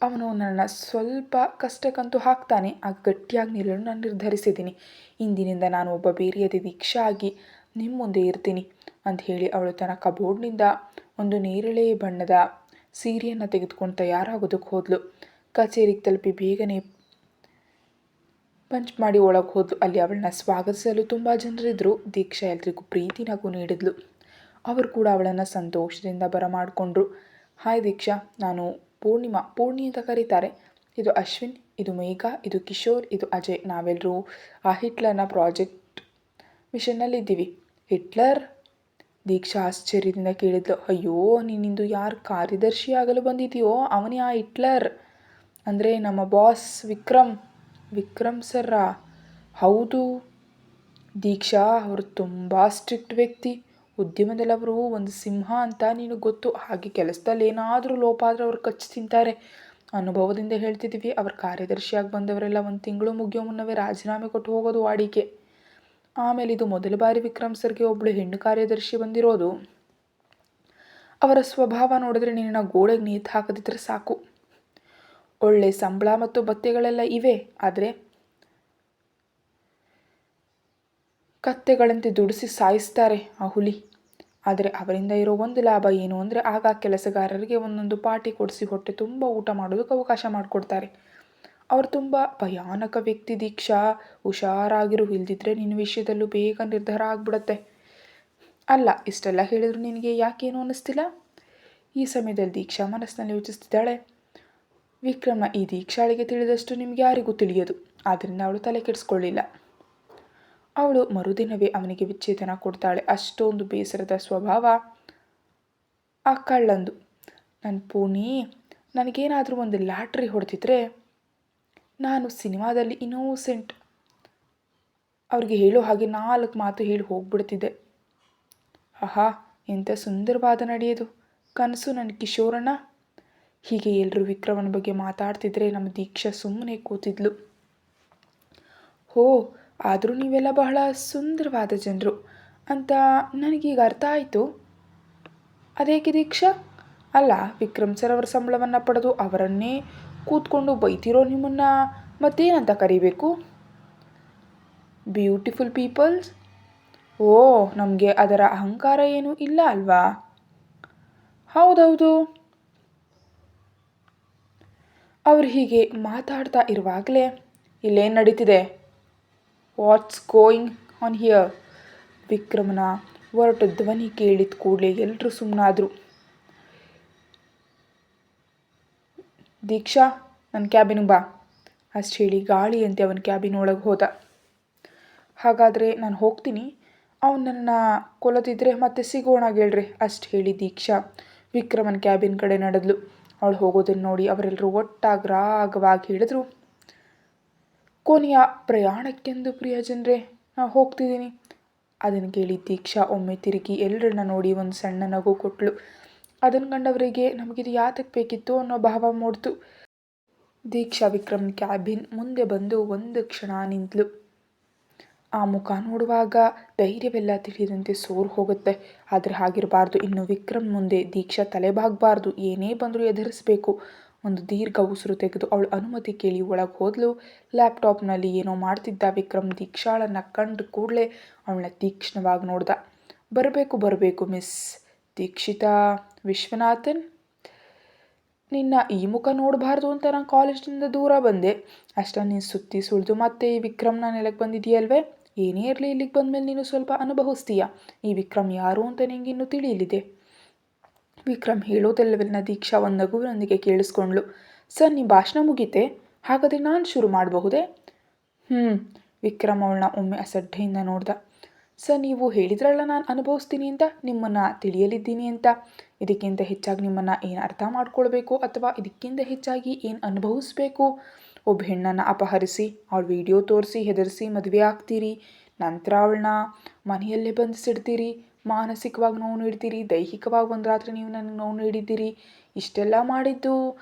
ಅವನು ನನ್ನ ಸ್ವಲ್ಪ ಕಷ್ಟಕ್ಕಂತೂ ಹಾಕ್ತಾನೆ, ಆಗ ಗಟ್ಟಿಯಾಗಿ ನಿಲ್ಲಲು ನಾನು ನಿರ್ಧರಿಸಿದ್ದೀನಿ. ಇಂದಿನಿಂದ ನಾನು ಒಬ್ಬ ಬೇರೆಯದೇ ದೀಕ್ಷಾ ಆಗಿ ನಿಮ್ಮ ಮುಂದೆ ಇರ್ತೀನಿ ಅಂತ ಹೇಳಿ ಅವಳು ತನ್ನ ಕಬೋರ್ಡ್ನಿಂದ ಒಂದು ನೇರಳೆ ಬಣ್ಣದ ಸೀರೆಯನ್ನು ತೆಗೆದುಕೊಂಡು ತಯಾರಾಗೋದಕ್ಕೆ ಹೋದ್ಲು. ಕಚೇರಿಗೆ ತಲುಪಿ ಬೇಗನೆ ಪಂಚ್ ಮಾಡಿ ಒಳಗೆ ಹೋದ್ಲು. ಅಲ್ಲಿ ಅವಳನ್ನ ಸ್ವಾಗತಿಸಲು ತುಂಬ ಜನರಿದ್ದರು. ದೀಕ್ಷಾ ಎಲ್ರಿಗೂ ಪ್ರೀತಿ ನಗು ನೀಡಿದ್ಲು. ಅವರು ಕೂಡ ಅವಳನ್ನು ಸಂತೋಷದಿಂದ ಬರಮಾಡಿಕೊಂಡ್ರು. ಹಾಯ್ ದೀಕ್ಷಾ, ನಾನು ಪೂರ್ಣಿ ಅಂತ ಕರೀತಾರೆ. ಇದು ಅಶ್ವಿನ್, ಇದು ಮೇಘ, ಇದು ಕಿಶೋರ್, ಇದು ಅಜಯ್. ನಾವೆಲ್ಲರೂ ಆ ಹಿಟ್ಲರ್ನ ಪ್ರಾಜೆಕ್ಟ್ ಮಿಷನ್ನಲ್ಲಿದ್ದೀವಿ. ಹಿಟ್ಲರ್? ದೀಕ್ಷಾ ಆಶ್ಚರ್ಯದಿಂದ ಕೇಳಿದ್ಲು. ಅಯ್ಯೋ, ನೀನಿಂದು ಯಾರು ಕಾರ್ಯದರ್ಶಿಯಾಗಲು ಬಂದಿದೆಯೋ ಅವನೇ ಆ ಹಿಟ್ಲರ್. ಅಂದರೆ ನಮ್ಮ ಬಾಸ್ ವಿಕ್ರಮ್ ಸರ್ರಾ? ಹೌದು ದೀಕ್ಷಾ, ಅವರು ತುಂಬ ಸ್ಟ್ರಿಕ್ಟ್ ವ್ಯಕ್ತಿ. ಉದ್ಯಮದಲ್ಲಿ ಅವರು ಒಂದು ಸಿಂಹ ಅಂತ ನಿನಗೆ ಗೊತ್ತು. ಹಾಗೆ ಕೆಲಸದಲ್ಲಿ ಏನಾದರೂ ಲೋಪ ಆದರೆ ಅವ್ರು ಕಚ್ಚಿ ತಿಂತಾರೆ. ಅನುಭವದಿಂದ ಹೇಳ್ತಿದ್ದೀವಿ. ಅವ್ರ ಕಾರ್ಯದರ್ಶಿಯಾಗಿ ಬಂದವರೆಲ್ಲ 1 ತಿಂಗಳು ಮುಗಿಯೋ ಮುನ್ನವೇ ರಾಜೀನಾಮೆ ಕೊಟ್ಟು ಹೋಗೋದು ವಾಡಿಕೆ. ಆಮೇಲೆ ಇದು ಮೊದಲ ಬಾರಿ ವಿಕ್ರಮ್ ಸರ್ಗೆ ಒಬ್ಬಳು ಹೆಣ್ಣು ಕಾರ್ಯದರ್ಶಿ ಬಂದಿರೋದು. ಅವರ ಸ್ವಭಾವ ನೋಡಿದ್ರೆ ನಿನ್ನ ಗೋಡೆಗೆ ನೇತು ಹಾಕದಿದ್ರೆ ಸಾಕು. ಒಳ್ಳೆ ಸಂಬಳ ಮತ್ತು ಭತ್ಯೆಗಳೆಲ್ಲ ಇವೆ, ಆದರೆ ಕತ್ತೆಗಳಂತೆ ದುಡಿಸಿ ಸಾಯಿಸ್ತಾರೆ ಆ ಹುಲಿ. ಆದರೆ ಅವರಿಂದ ಇರೋ ಒಂದು ಲಾಭ ಏನು ಅಂದರೆ ಆಗ ಕೆಲಸಗಾರರಿಗೆ ಒಂದೊಂದು ಪಾರ್ಟಿ ಕೊಡಿಸಿ ಹೊಟ್ಟೆ ತುಂಬ ಊಟ ಮಾಡೋದಕ್ಕೆ ಅವಕಾಶ ಮಾಡಿಕೊಡ್ತಾರೆ. ಅವರು ತುಂಬ ಭಯಾನಕ ವ್ಯಕ್ತಿ ದೀಕ್ಷಾ, ಹುಷಾರಾಗಿರು, ಇಲ್ದಿದ್ರೆ ನಿನ್ನ ವಿಷಯದಲ್ಲೂ ಬೇಗ ನಿರ್ಧಾರ ಆಗ್ಬಿಡತ್ತೆ. ಅಲ್ಲ, ಇಷ್ಟೆಲ್ಲ ಹೇಳಿದ್ರು ನಿನಗೆ ಯಾಕೇನು ಅನ್ನಿಸ್ತಿಲ್ಲ? ಈ ಸಮಯದಲ್ಲಿ ದೀಕ್ಷಾ ಮನಸ್ಸಿನಲ್ಲಿ ಯೋಚಿಸ್ತಿದ್ದಾಳೆ. ವಿಕ್ರಮ ಈ ದೀಕ್ಷಾಳಿಗೆ ತಿಳಿದಷ್ಟು ನಿಮ್ಗೆ ಯಾರಿಗೂ ತಿಳಿಯೋದು. ಆದ್ದರಿಂದ ಅವಳು ತಲೆ ಕೆಡಿಸ್ಕೊಳ್ಳಿಲ್ಲ. ಅವಳು ಮರುದಿನವೇ ಅವನಿಗೆ ವಿಚ್ಛೇದನ ಕೊಡ್ತಾಳೆ. ಅಷ್ಟೊಂದು ಬೇಸರದ ಸ್ವಭಾವ ಆ ಕಳ್ಳಂದು. ನನ್ನ ಪೂರ್ಣಿ, ನನಗೇನಾದರೂ ಒಂದು ಲಾಟ್ರಿ ಹೊಡೆದಿದ್ರೆ ನಾನು ಸಿನಿಮಾದಲ್ಲಿ ಇನ್ನೋಸೆಂಟ್ ಅವ್ರಿಗೆ ಹೇಳೋ ಹಾಗೆ 4 ಮಾತು ಹೇಳಿ ಹೋಗ್ಬಿಡ್ತಿದ್ದೆ. ಆಹಾ, ಎಂಥ ಸುಂದರವಾದ ನಡೆಯೋದು ಕನಸು ನನ್ನ ಕಿಶೋರಣ್ಣ. ಹೀಗೆ ಎಲ್ಲರೂ ವಿಕ್ರಮನ ಬಗ್ಗೆ ಮಾತಾಡ್ತಿದ್ರೆ ನಮ್ಮ ದೀಕ್ಷಾ ಸುಮ್ಮನೆ ಕೂತಿದ್ಲು. ಹೋ, ಆದರೂ ನೀವೆಲ್ಲ ಬಹಳ ಸುಂದರವಾದ ಜನರು ಅಂತ ನನಗೀಗ ಅರ್ಥ ಆಯಿತು. ಅದೇಕೆ ದೀಕ್ಷಾ? ಅಲ್ಲ, ವಿಕ್ರಮ್ ಸರ್ ಅವರ ಸಂಬಳವನ್ನು ಪಡೆದು ಅವರನ್ನೇ ಕೂತ್ಕೊಂಡು ಬೈತಿರೋ ನಿಮ್ಮನ್ನು ಮತ್ತೇನಂತ ಕರಿಬೇಕು? Beautiful people's. ಓ, ನಮಗೆ ಅದರ ಅಹಂಕಾರ ಏನೂ ಇಲ್ಲ ಅಲ್ವಾ? ಹೌದೌದು. ಅವರು ಹೀಗೆ ಮಾತಾಡ್ತಾ ಇರುವಾಗಲೇ ಇಲ್ಲೇನು ನಡೀತಿದೆ? What's going on here? ವಿಕ್ರಮನ ಒರಟು ಧ್ವನಿ ಕೇಳಿದ ಕೂಡಲೇ ಎಲ್ಲರೂ ಸುಮ್ಮನಾದರು. ದೀಕ್ಷಾ, ನನ್ನ ಕ್ಯಾಬಿನ್ಗೆ ಬಾ ಅಷ್ಟು ಹೇಳಿ ಗಾಳಿಯಂತೆ ಅವನ ಕ್ಯಾಬಿನ್ ಒಳಗೆ ಹೋದ. ಹಾಗಾದರೆ ನಾನು ಹೋಗ್ತೀನಿ, ಅವನು ನನ್ನ ಕೊಲ್ಲದಿದ್ದರೆ ಮತ್ತೆ ಸಿಗೋಣ ಗೆಳ್ರಿ ಅಷ್ಟು ಹೇಳಿ ದೀಕ್ಷಾ ವಿಕ್ರಮನ ಕ್ಯಾಬಿನ್ ಕಡೆ ನಡೆದ್ಲು. ಅವಳು ಹೋಗೋದನ್ನು ನೋಡಿ ಅವರೆಲ್ಲರೂ ಒಟ್ಟಾಗಿ ರಾಗವಾಗಿ ಹೇಳಿದ್ರು, ಕೊನೆಯ ಪ್ರಯಾಣಕ್ಕೆಂದು ಪ್ರಿಯ ಜನರೇ, ನಾನು ಹೋಗ್ತಿದ್ದೀನಿ. ಅದನ್ನು ಕೇಳಿ ದೀಕ್ಷಾ ಒಮ್ಮೆ ತಿರುಗಿ ಎಲ್ಲರನ್ನ ನೋಡಿ ಒಂದು ಸಣ್ಣ ನಗು ಕೊಟ್ಟಳು. ಅದನ್ನು ಕಂಡವರಿಗೆ ನಮಗಿದು ಯಾತಕ್ಕೆ ಬೇಕಿತ್ತು ಅನ್ನೋ ಭಾವ ಮೂಡ್ತು. ದೀಕ್ಷಾ ವಿಕ್ರಮ್ನ ಕ್ಯಾಬಿನ್ ಮುಂದೆ ಬಂದು ಒಂದು ಕ್ಷಣ ನಿಂತಳು. ಆ ಮುಖ ನೋಡುವಾಗ ಧೈರ್ಯವೆಲ್ಲ ತಿಳಿದಂತೆ ಸೋರು ಹೋಗುತ್ತೆ. ಆದರೆ ಹಾಗಿರಬಾರ್ದು. ಇನ್ನು ವಿಕ್ರಮ್ ಮುಂದೆ ದೀಕ್ಷಾ ತಲೆಬಾಗಬಾರ್ದು. ಏನೇ ಬಂದರೂ ಎದುರಿಸಬೇಕು. ಒಂದು ದೀರ್ಘ ಉಸಿರು ತೆಗೆದು ಅವಳು ಅನುಮತಿ ಕೇಳಿ ಒಳಗೆ ಹೋದ್ಲು. ಲ್ಯಾಪ್ಟಾಪ್ನಲ್ಲಿ ಏನೋ ಮಾಡ್ತಿದ್ದ ವಿಕ್ರಮ್ ದೀಕ್ಷಾಳನ್ನು ಕಂಡು ಕೂಡಲೇ ಅವಳನ್ನ ತೀಕ್ಷ್ಣವಾಗಿ ನೋಡ್ದ. ಬರಬೇಕು ಮಿಸ್ ದೀಕ್ಷಿತಾ ವಿಶ್ವನಾಥನ್. ನಿನ್ನ ಈ ಮುಖ ನೋಡಬಾರ್ದು ಅಂತ ನಾನು ಕಾಲೇಜಿನಿಂದ ದೂರ ಬಂದೆ. ಅಷ್ಟನ್ನು ನೀನು ಸುತ್ತಿ ಸುಳಿದು ಮತ್ತೆ ಈ ವಿಕ್ರಮ್ನ ನೆಲಕ್ಕೆ ಬಂದಿದೆಯಲ್ವೇ? ಏನೇ ಇರಲಿ, ಇಲ್ಲಿಗೆ ಬಂದಮೇಲೆ ನೀನು ಸ್ವಲ್ಪ ಅನುಭವಿಸ್ತೀಯ. ಈ ವಿಕ್ರಮ್ ಯಾರು ಅಂತ ನಿಂಗೆ ಇನ್ನೂ ತಿಳಿಯಲಿದೆ. ವಿಕ್ರಮ್ ಹೇಳೋದೆಲ್ಲವೆಲ್ಲ ದೀಕ್ಷಾ ಒಂದು ನಗುವಿನೊಂದಿಗೆ ಕೇಳಿಸ್ಕೊಂಡ್ಳು. ಸರ್, ನಿಮ್ಮ ಭಾಷಣ ಮುಗೀತೆ? ಹಾಗಾದರೆ ನಾನು ಶುರು ಮಾಡಬಹುದೇ? ವಿಕ್ರಮ್ ಅವಳನ್ನ ಒಮ್ಮೆ ಅಸಡ್ಡೆಯಿಂದ ನೋಡ್ದ. ಸರ್, ನೀವು ಹೇಳಿದ್ರಲ್ಲ ನಾನು ಅನುಭವಿಸ್ತೀನಿ ಅಂತ, ನಿಮ್ಮನ್ನು ತಿಳಿಯಲಿದ್ದೀನಿ ಅಂತ. ಇದಕ್ಕಿಂತ ಹೆಚ್ಚಾಗಿ ನಿಮ್ಮನ್ನು ಏನು ಅರ್ಥ ಮಾಡ್ಕೊಳ್ಬೇಕು ಅಥವಾ ಇದಕ್ಕಿಂತ ಹೆಚ್ಚಾಗಿ ಏನು ಅನುಭವಿಸ್ಬೇಕು? ಒಬ್ಬ ಹೆಣ್ಣನ್ನು ಅಪಹರಿಸಿ ಅವಳ ವಿಡಿಯೋ ತೋರಿಸಿ ಹೆದರಿಸಿ ಮದುವೆ ಆಗ್ತೀರಿ. ನಂತರ ಅವಳನ್ನ ಮನೆಯಲ್ಲೇ ಬಂಧಿಸಿಡ್ತೀರಿ. ಮಾನಸಿಕವಾಗಿ ನೋವು ನೀಡ್ತೀರಿ. ದೈಹಿಕವಾಗಿ ಒಂದು ರಾತ್ರಿ ನೀವು ನನಗೆ ನೋವು ನೀಡಿದ್ದೀರಿ. ಇಷ್ಟೆಲ್ಲ ಮಾಡಿದ್ದು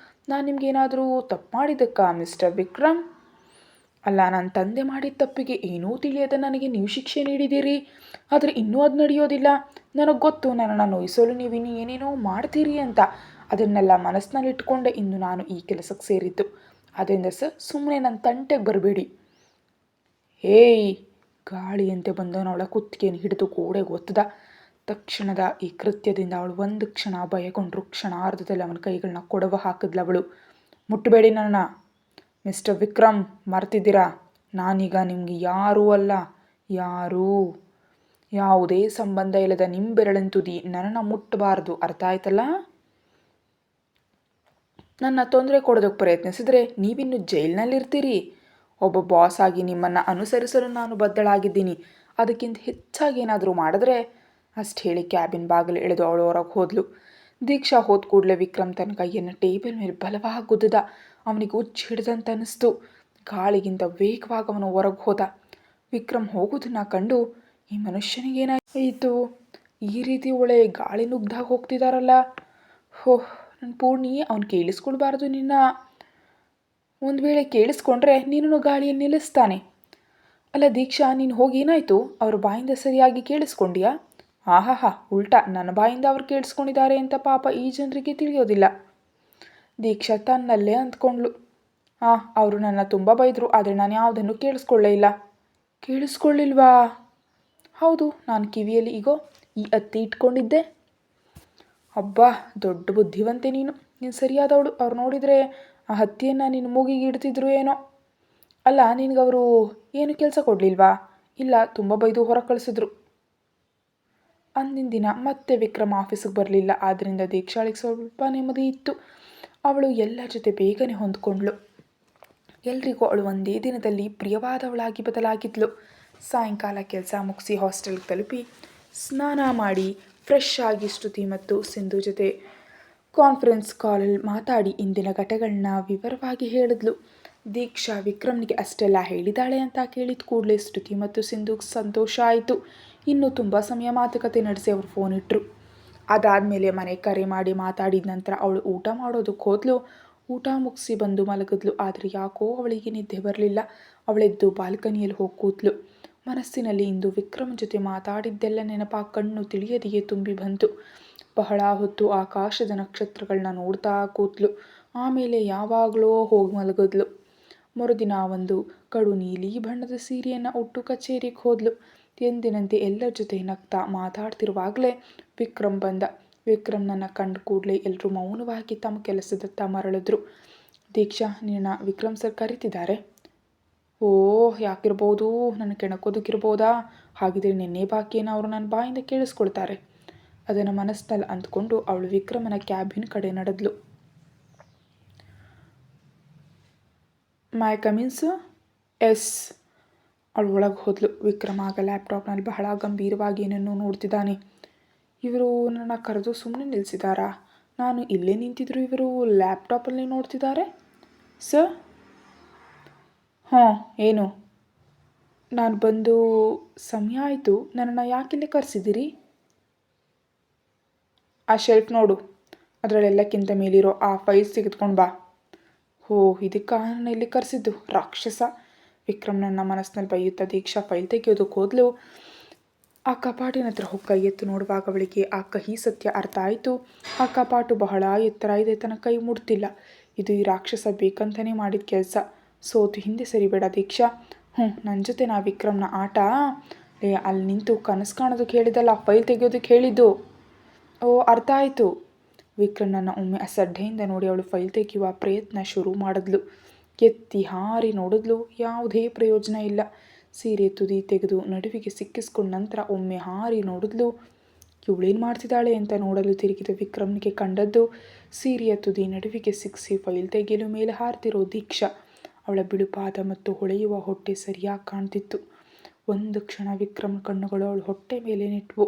ನಾನು ನಿಮಗೇನಾದರೂ ತಪ್ಪು ಮಾಡಿದ್ದಕ್ಕಾ ಮಿಸ್ಟರ್ ವಿಕ್ರಮ್? ಅಲ್ಲ, ನನ್ನ ತಂದೆ ಮಾಡಿದ ತಪ್ಪಿಗೆ ಏನೂ ತಿಳಿಯದ ನನಗೆ ನೀವು ಶಿಕ್ಷೆ ನೀಡಿದ್ದೀರಿ. ಆದರೆ ಇನ್ನೂ ಅದು ನಡೆಯೋದಿಲ್ಲ. ನನಗೆ ಗೊತ್ತು ನನ್ನನ್ನು ನೋಯಿಸಲು ನೀವು ಇನ್ನೂ ಏನೇನೋ ಮಾಡ್ತೀರಿ ಅಂತ. ಅದನ್ನೆಲ್ಲ ಮನಸ್ಸಿನಲ್ಲಿ ಇಟ್ಕೊಂಡೆ ಇಂದು ನಾನು ಈ ಕೆಲಸಕ್ಕೆ ಸೇರಿದ್ದು. ಅದರಿಂದ ಸರ್, ಸುಮ್ಮನೆ ನನ್ನ ತಂಟೆಗೆ ಬರಬೇಡಿ. ಏಯ್! ಗಾಳಿಯಂತೆ ಬಂದವನವಳ ಕುತ್ತಿಗೆಯನ್ನು ಹಿಡಿದು ಗೋಡೆಗೆ ಒತ್ತದ. ತಕ್ಷಣದ ಈ ಕೃತ್ಯದಿಂದ ಅವಳು ಒಂದು ಕ್ಷಣ ಭಯಗೊಂಡ್ರು. ಕ್ಷಣಾರ್ಧದಲ್ಲಿ ಅವನ ಕೈಗಳನ್ನ ಕೊಡವ ಹಾಕಿದ್ಲವಳು. ಮುಟ್ಟಬೇಡಿ ನನ್ನ. ಮಿಸ್ಟರ್ ವಿಕ್ರಮ್, ಮರ್ತಿದ್ದೀರಾ? ನಾನೀಗ ನಿಮಗೆ ಯಾರೂ ಅಲ್ಲ. ಯಾವುದೇ ಸಂಬಂಧ ಇಲ್ಲದ ನಿಮ್ಮ ಬೆರಳಿನ ತುದಿ ನನ್ನನ್ನು ಮುಟ್ಟಬಾರ್ದು. ಅರ್ಥ ಆಯ್ತಲ್ಲ? ನನ್ನ ತೊಂದರೆ ಕೊಡೋದಕ್ಕೆ ಪ್ರಯತ್ನಿಸಿದರೆ ನೀವಿನ್ನು ಜೈಲಿನಲ್ಲಿರ್ತೀರಿ. ಒಬ್ಬ ಬಾಸ್ ಆಗಿ ನಿಮ್ಮನ್ನು ಅನುಸರಿಸಲು ನಾನು ಬದ್ಧಳಾಗಿದ್ದೀನಿ. ಅದಕ್ಕಿಂತ ಹೆಚ್ಚಾಗಿ ಏನಾದರೂ ಮಾಡಿದ್ರೆ ಅಷ್ಟು ಹೇಳಿ ಕ್ಯಾಬಿನ್ ಬಾಗಿಲು ಎಳೆದು ಅವಳು ಹೊರಗೆ ಹೋದ್ಲು. ದೀಕ್ಷಾ ಹೋದ ಕೂಡಲೇ ವಿಕ್ರಮ್ ತನ್ನ ಕೈಯನ್ನು ಟೇಬಲ್ ಮೇಲೆ ಬಲವಾಗಿ ಗುದ್ದಿದ. ಅವನಿಗೆ ಹುಚ್ಚು ಹಿಡಿದಂತ ಅನ್ನಿಸ್ತು. ಗಾಳಿಗಿಂತ ವೇಗವಾಗಿ ಅವನು ಹೊರಗೆ ಹೋದ. ವಿಕ್ರಮ್ ಹೋಗೋದನ್ನ ಕಂಡು ಈ ಮನುಷ್ಯನಿಗೇನಾಯಿತು? ಈ ರೀತಿ ಒಳ್ಳೆ ಗಾಳಿ ನುಗ್ದಾಗ ಹೋಗ್ತಿದಾರಲ್ಲ. ನನ್ನ ಪೂರ್ಣಿ, ಅವನು ಕೇಳಿಸ್ಕೊಳ್ಬಾರ್ದು ನಿನ್ನ. ಒಂದು ವೇಳೆ ಕೇಳಿಸ್ಕೊಂಡ್ರೆ ನೀನು ಗಾಳಿಯಲ್ಲಿ ನಿಲ್ಲಿಸ್ತಾನೆ. ಅಲ್ಲ ದೀಕ್ಷಾ, ನೀನು ಹೋಗಿ ಏನಾಯಿತು? ಅವ್ರ ಬಾಯಿಂದ ಸರಿಯಾಗಿ ಕೇಳಿಸ್ಕೊಂಡಿಯಾ? ಆಹಾಹಾ, ಉಲ್ಟಾ ನನ್ನ ಬಾಯಿಂದ ಅವ್ರು ಕೇಳಿಸ್ಕೊಂಡಿದ್ದಾರೆ ಅಂತ ಪಾಪ ಈ ಜನರಿಗೆ ತಿಳಿಯೋದಿಲ್ಲ. ದೀಕ್ಷಾ ತನ್ನಲ್ಲೇ ಅಂದ್ಕೊಂಡ್ಳು. ಅವರು ನನ್ನ ತುಂಬ ಬೈದರು, ಆದರೆ ನಾನು ಯಾವುದನ್ನು ಕೇಳಿಸ್ಕೊಳ್ಳೇ ಇಲ್ಲ. ಕೇಳಿಸ್ಕೊಳ್ಳಿಲ್ವಾ? ಹೌದು, ನಾನು ಕಿವಿಯಲ್ಲಿ ಈಗೋ ಈ ಅತ್ತಿ ಇಟ್ಕೊಂಡಿದ್ದೆ. ಅಬ್ಬಾ, ದೊಡ್ಡ ಬುದ್ಧಿವಂತೆ ನೀನು ಸರಿಯಾದವಳು. ಅವ್ರು ನೋಡಿದರೆ ಆ ಹತ್ತಿಯನ್ನು ನಿನ್ನ ಮೂಗಿಗೆ ಇಡ್ತಿದ್ರು ಏನೋ. ಅಲ್ಲ, ನಿನಗವರು ಏನು ಕೆಲಸ ಕೊಡಲಿಲ್ವಾ? ಇಲ್ಲ, ತುಂಬ ಬೈದು ಹೊರ ಕಳಿಸಿದ್ರು. ಅಂದಿನ ದಿನ ಮತ್ತೆ ವಿಕ್ರಮ್ ಆಫೀಸಿಗೆ ಬರಲಿಲ್ಲ. ಆದ್ದರಿಂದ ದೀಕ್ಷಾಳಿಗೆ ಸ್ವಲ್ಪ ನೆಮ್ಮದಿ ಇತ್ತು. ಅವಳು ಎಲ್ಲರ ಜೊತೆ ಬೇಗನೆ ಹೊಂದ್ಕೊಂಡ್ಳು. ಎಲ್ರಿಗೂ ಅವಳು ಒಂದೇ ದಿನದಲ್ಲಿ ಪ್ರಿಯವಾದವಳಾಗಿ ಬದಲಾಗಿದ್ಲು. ಸಾಯಂಕಾಲ ಕೆಲಸ ಮುಗಿಸಿ ಹಾಸ್ಟೆಲ್ಗೆ ತಲುಪಿ ಸ್ನಾನ ಮಾಡಿ ಫ್ರೆಶ್ ಆಗಿ ಶ್ರುತಿ ಮತ್ತು ಸಿಂಧು ಜೊತೆ ಕಾನ್ಫರೆನ್ಸ್ ಕಾಲಲ್ಲಿ ಮಾತಾಡಿ ಇಂದಿನ ಘಟನೆಗಳನ್ನ ವಿವರವಾಗಿ ಹೇಳಿದ್ಲು. ದೀಕ್ಷಾ ವಿಕ್ರಮ್ನಿಗೆ ಅಷ್ಟೆಲ್ಲ ಹೇಳಿದಾಳೆ ಅಂತ ಕೇಳಿದ ಕೂಡಲೇ ಶ್ರುತಿ ಮತ್ತು ಸಿಂಧುಗೆ ಸಂತೋಷ ಆಯಿತು. ಇನ್ನೂ ತುಂಬ ಸಮಯ ಮಾತುಕತೆ ನಡೆಸಿ ಅವರು ಫೋನ್ ಇಟ್ಟರು. ಅದಾದಮೇಲೆ ಮನೆ ಕರೆ ಮಾಡಿ ಮಾತಾಡಿದ ನಂತರ ಅವಳು ಊಟ ಮಾಡೋದಕ್ಕೆ ಹೋದ್ಲು. ಊಟ ಮುಗಿಸಿ ಬಂದು ಮಲಗಿದ್ಲು. ಆದರೆ ಯಾಕೋ ಅವಳಿಗೆ ನಿದ್ದೆ ಬರಲಿಲ್ಲ. ಅವಳೆದ್ದು ಬಾಲ್ಕನಿಯಲ್ಲಿ ಹೋಗಿ ಕೂತ್ಲು. ಮನಸ್ಸಿನಲ್ಲಿ ಇಂದು ವಿಕ್ರಮ್ ಜೊತೆ ಮಾತಾಡಿದ್ದೆಲ್ಲ ಕಣ್ಣು ತಿಳಿಯದೆಯೇ ತುಂಬಿ ಬಂತು. ಬಹಳ ಹೊತ್ತು ಆಕಾಶದ ನಕ್ಷತ್ರಗಳನ್ನ ನೋಡ್ತಾ ಕೂತ್ಲು. ಆಮೇಲೆ ಯಾವಾಗಲೋ ಹೋಗಿ ಮಲಗಿದ್ಲು. ಮರುದಿನ ಒಂದು ಕಡು ನೀಲಿ ಬಣ್ಣದ ಸೀರೆಯನ್ನು ಉಟ್ಟು ಕಚೇರಿಗೆ ಹೋದ್ಲು. ಎಂದಿನಂತೆ ಎಲ್ಲರ ಜೊತೆ ನಗ್ತಾ ಮಾತಾಡ್ತಿರುವಾಗಲೇ ವಿಕ್ರಮ್ ಬಂದ. ವಿಕ್ರಮ್ನನ್ನು ಕಂಡು ಕೂಡಲೇ ಎಲ್ಲರೂ ಮೌನವಾಗಿ ತಮ್ಮ ಕೆಲಸದತ್ತ ಮರಳಿದ್ರು. ದೀಕ್ಷಾ, ನಿನ್ನ ವಿಕ್ರಮ್ ಸರ್ ಕರೀತಿದ್ದಾರೆ. ಯಾಕಿರ್ಬೋದು? ನನ್ನ ಕೆಣಕೋದಕ್ಕಿರ್ಬೋದಾ? ಹಾಗಿದ್ರೆ ನಿನ್ನೆ ಬಾಕಿಯನ್ನು ಅವರು ನನ್ನ ಬಾಯಿಂದ ಕೇಳಿಸ್ಕೊಳ್ತಾರೆ. ಅದನ್ನು ಮನಸ್ಸಿನಲ್ಲಿ ಅಂದ್ಕೊಂಡು ಅವಳು ವಿಕ್ರಮನ ಕ್ಯಾಬಿನ್ ಕಡೆ ನಡೆದ್ಲು. ಮೈ ಕಮಿನ್ಸ್? ಎಸ್. ಅವಳು ಒಳಗೆ ಹೋದ್ಲು. ವಿಕ್ರಮ್ ಆಗ ಲ್ಯಾಪ್ಟಾಪ್ನಲ್ಲಿ ಬಹಳ ಗಂಭೀರವಾಗಿ ಏನನ್ನೂ ನೋಡ್ತಿದ್ದಾನೆ. ಇವರು ನನ್ನ ಕರೆದು ಸುಮ್ಮನೆ ನಿಲ್ಲಿಸಿದಾರಾ? ನಾನು ಇಲ್ಲೇ ನಿಂತಿದ್ರು ಇವರು ಲ್ಯಾಪ್ಟಾಪಲ್ಲಿ ನೋಡ್ತಿದ್ದಾರೆ. ಸರ್? ಏನು? ನಾನು ಬಂದು ಸಮಯ ಆಯಿತು. ನನ್ನನ್ನು ಯಾಕಿಲ್ಲೇ ಕರೆಸಿದ್ದೀರಿ? ಆ ಶೆಲ್ಫ್ ನೋಡು, ಅದರಲ್ಲೆಲ್ಲಕ್ಕಿಂತ ಮೇಲಿರೋ ಆ ಫೈಲ್ಸ್ ತೆಗೆದುಕೊಂಡು ಬಾ. ಇದಕ್ಕೆ ನನ್ನ ಇಲ್ಲಿ ಕರೆಸಿದ್ದು ರಾಕ್ಷಸ. ವಿಕ್ರಮ್ ನನ್ನ ಮನಸ್ಸಿನಲ್ಲಿ ಬೈಯುತ್ತಾ ದೀಕ್ಷಾ ಫೈಲ್ ತೆಗೆಯೋದಕ್ಕೆ ಹೋದ್ಲು. ಆ ಕಪಾಟಿನ ಹತ್ರ ಹೋಗಿ ಕೈ ಎತ್ತು ನೋಡುವಾಗ ಅವಳಿಗೆ ಆ ಕಹಿ ಸತ್ಯ ಅರ್ಥ ಆಯಿತು. ಆ ಕಪಾಟು ಬಹಳ ಎತ್ತರ ಇದೆ, ತನ್ನ ಕೈ ಮುಟ್ತಿಲ್ಲ. ಇದು ಈ ರಾಕ್ಷಸ ಬೇಕಂತಲೇ ಮಾಡಿದ ಕೆಲಸ. ಸೋತು ಹಿಂದೆ ಸರಿಬೇಡ ದೀಕ್ಷಾ. ನನ್ನ ಜೊತೆ ನಾ ವಿಕ್ರಮ್ನ ಆಟ. ಅಲ್ಲಿ ನಿಂತು ಕನಸು ಕಾಣೋದಕ್ಕೆ ಹೇಳಿದಲ್ಲ, ಫೈಲ್ ತೆಗೆಯೋದಕ್ಕೆ ಹೇಳಿದ್ದು. ಓ, ಅರ್ಥ ಆಯಿತು. ವಿಕ್ರಮ್ನನ್ನು ಒಮ್ಮೆ ಅಸಡ್ಡೆಯಿಂದ ನೋಡಿ ಅವಳು ಫೈಲ್ ತೆಗೆಯುವ ಪ್ರಯತ್ನ ಶುರು ಮಾಡಿದ್ಲು. ಎತ್ತಿ ಹಾರಿ ನೋಡಿದ್ಲು, ಯಾವುದೇ ಪ್ರಯೋಜನ ಇಲ್ಲ. ಸೀರೆ ತುದಿ ತೆಗೆದು ನಡುವಿಗೆ ಸಿಕ್ಕಿಸ್ಕೊಂಡ ನಂತರ ಒಮ್ಮೆ ಹಾರಿ ನೋಡಿದ್ಲು. ಇವಳೇನು ಮಾಡ್ತಿದ್ದಾಳೆ ಅಂತ ನೋಡಲು ತಿರುಗಿದ ವಿಕ್ರಮ್ನಿಗೆ ಕಂಡದ್ದು ಸೀರೆಯ ತುದಿ ನಡುವಿಗೆ ಸಿಕ್ಕಿಸಿ ಫೈಲ್ ತೆಗೆಯಲು ಮೇಲೆ ಹಾರ್ತಿರೋ ದೀಕ್ಷಾ. ಅವಳ ಬಿಳುಪಾದ ಮತ್ತು ಹೊಳೆಯುವ ಹೊಟ್ಟೆ ಸರಿಯಾಗಿ ಕಾಣ್ತಿತ್ತು. ಒಂದು ಕ್ಷಣ ವಿಕ್ರಮ್ ಕಣ್ಣುಗಳು ಅವಳ ಹೊಟ್ಟೆ ಮೇಲೆ ನೆಟ್ಟವು.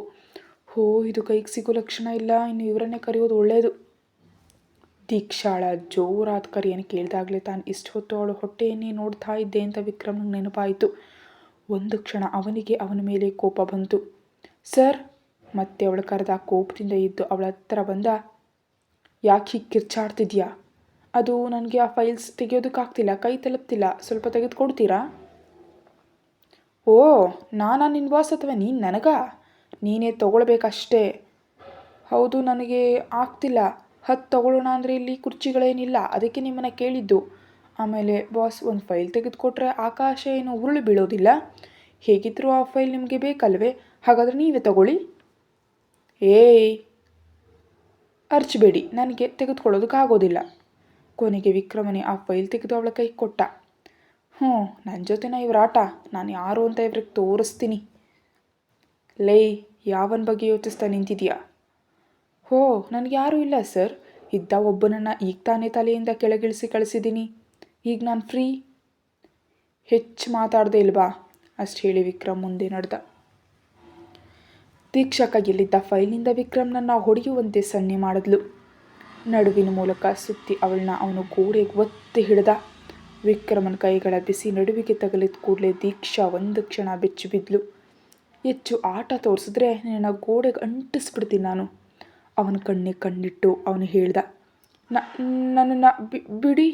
ಇದು ಕೈಗೆ ಸಿಗೋ ಲಕ್ಷಣ ಇಲ್ಲ, ಇನ್ನು ಇವರನ್ನೇ ಕರೆಯೋದು ಒಳ್ಳೆಯದು. ದೀಕ್ಷಾಳ ಜೋರಾದ ಕರೆಯನ್ನು ಕೇಳಿದಾಗಲೇ ತಾನು ಇಷ್ಟು ಹೊತ್ತು ಅವಳ ಹೊಟ್ಟೆಯನ್ನೇ ನೋಡ್ತಾ ಇದ್ದೆ ಅಂತ ವಿಕ್ರಮ್ನಿಗೆ ನೆನಪಾಯಿತು. ಒಂದು ಕ್ಷಣ ಅವನಿಗೆ ಅವನ ಮೇಲೆ ಕೋಪ ಬಂತು. ಸರ್, ಮತ್ತೆ ಅವಳು ಕರೆದ ಕೋಪದಿಂದ ಇದ್ದು ಅವಳ ಹತ್ರ ಬಂದ. ಯಾಕೆ ಹೀಗೆ ಕಿರ್ಚಾಡ್ತಿದ್ಯಾ? ಅದು ನನಗೆ ಆ ಫೈಲ್ಸ್ ತೆಗೆಯೋದಕ್ಕಾಗ್ತಿಲ್ಲ, ಕೈ ತಲುಪ್ತಿಲ್ಲ, ಸ್ವಲ್ಪ ತೆಗೆದುಕೊಡ್ತೀರಾ? ಓ, ನಾನಾ ನಿನ್ನ ಬಾಸ್ ಅಥವಾ ನೀನು ನನಗಾ? ನೀನೇ ತೊಗೊಳ್ಬೇಕಷ್ಟೇ. ಹೌದು, ನನಗೆ ಆಗ್ತಿಲ್ಲ. 10 ತೊಗೊಳ್ಳೋಣ ಅಂದರೆ ಇಲ್ಲಿ ಕುರ್ಚಿಗಳೇನಿಲ್ಲ, ಅದಕ್ಕೆ ನಿಮ್ಮನ್ನು ಕೇಳಿದ್ದು. ಆಮೇಲೆ ಬಾಸ್, ಒಂದು ಫೈಲ್ ತೆಗೆದುಕೊಟ್ರೆ ಆಕಾಶ ಏನು ಉರುಳಿ ಬೀಳೋದಿಲ್ಲ. ಹೇಗಿದ್ದರೂ ಆ ಫೈಲ್ ನಿಮಗೆ ಬೇಕಲ್ವೇ? ಹಾಗಾದರೆ ನೀವೇ ತಗೊಳ್ಳಿ. ಏಯ್, ಅರ್ಚಬೇಡಿ, ನನಗೆ ತೆಗೆದುಕೊಳ್ಳೋದಕ್ಕಾಗೋದಿಲ್ಲ. ಕೊನೆಗೆ ವಿಕ್ರಮನೇ ಆ ಫೈಲ್ ತೆಗೆದು ಅವಳ ಕೈ ಕೊಟ್ಟ. ನನ್ನ ಜೊತೆನ ಇವರಾಟ. ನಾನು ಯಾರು ಅಂತ ಇವ್ರಿಗೆ ತೋರಿಸ್ತೀನಿ. ಲೇ, ಯಾವನ ಬಗ್ಗೆ ಯೋಚಿಸ್ತಾ ನಿಂತಿದ್ಯಾ? ನನಗೆ ಯಾರೂ ಇಲ್ಲ ಸರ್. ಇದ್ದ ಒಬ್ಬನನ್ನು ಈಗ ತಾನೇ ತಲೆಯಿಂದ ಕೆಳಗಿಳಿಸಿ ಕಳಿಸಿದ್ದೀನಿ. ಈಗ ನಾನು ಫ್ರೀ. ಹೆಚ್ಚು ಮಾತಾಡದೆ ಇಲ್ವಾ? ಅಷ್ಟು ಹೇಳಿ ವಿಕ್ರಮ್ ಮುಂದೆ ನಡೆದ. ದೀಕ್ಷಾ ಕೈಯಲ್ಲಿದ್ದ ಫೈಲ್ನಿಂದ ವಿಕ್ರಮ್ನನ್ನು ಹೊಡೆಯುವಂತೆ ಸನ್ನೆ ಮಾಡಿದ್ಲು. ನಡುವಿನ ಮೂಲಕ ಸುತ್ತಿ ಅವಳನ್ನ ಅವನು ಗೋಡೆಗೆ ಒತ್ತಿ ಹಿಡಿದ. ವಿಕ್ರಮನ ಕೈಗಳ ಬಿಸಿ ನಡುವಿಗೆ ತಗಲಿದ ಕೂಡಲೇ ದೀಕ್ಷಾ ಒಂದು ಕ್ಷಣ ಬೆಚ್ಚಿ ಬಿದ್ಲು. ಹೆಚ್ಚು ಆಟ ತೋರಿಸಿದ್ರೆ ನಿನ್ನ ಗೋಡೆಗೆ ಅಂಟಿಸ್ಬಿಡ್ತೀನಿ ನಾನು. ಅವನ ಕಣ್ಣಿಗೆ ಕಣ್ಣಿಟ್ಟು ಅವನು ಹೇಳ್ದ. ನನ್ನನ್ನು ಬಿಡಿ.